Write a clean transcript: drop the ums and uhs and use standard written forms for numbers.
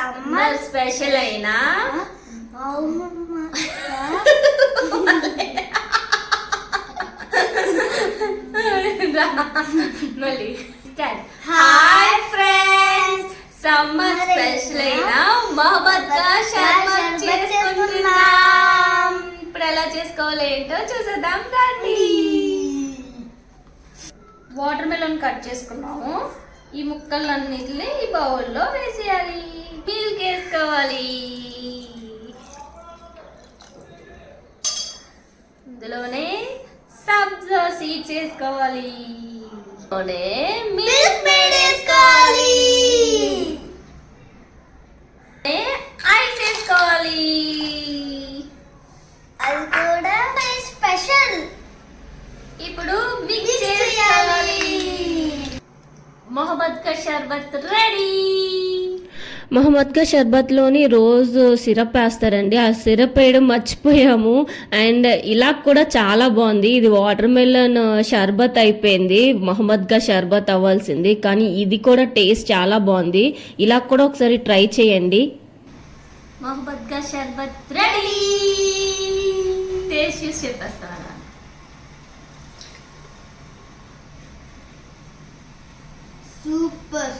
Summer special అయినా మళ్ళీ hi friends, summer special అయినా మహమ్మద్ కా షర్బత్ చేసుకుంటున్నాం. ఇప్పుడు ఎలా చేసుకోవాలి ఏంటో చూసేద్దాం రండి. వాటర్ మెలన్ కట్ చేసుకున్నాము. ఈ ముక్కలన్నిటిని ఈ బౌల్లో వేసేయాలి. మిల్క్ వేసుకోవాలి. ఇందులోనే సబ్జా సీడ్స్ వేసుకోవాలి. మిల్క్ మేడ్ వేసుకోవాలి. ఐస్ వేసుకోవాలి. అది కూడా స్పెషల్. ఇప్పుడు మిక్స్ చేసుకోవాలి. మొహమ్మద్ కా షర్బత్ రెడీ. మహమ్మద్ కా షర్బత్లోని రోజు సిరప్ వేస్తారండి. ఆ సిరప్ వేయడం మర్చిపోయాము. అండ్ ఇలా కూడా చాలా బాగుంది. ఇది వాటర్ మెలన్ షర్బత్ అయిపోయింది, మహమ్మద్ కా షర్బత్ అవ్వాల్సింది. కానీ ఇది కూడా టేస్ట్ చాలా బాగుంది. ఇలా కూడా ఒకసారి ట్రై చేయండి. మొహమ్మద్ కా షర్బత్ రెడీ. టేస్ట్ చూసి చెప్పేస్తాను. సూపర్.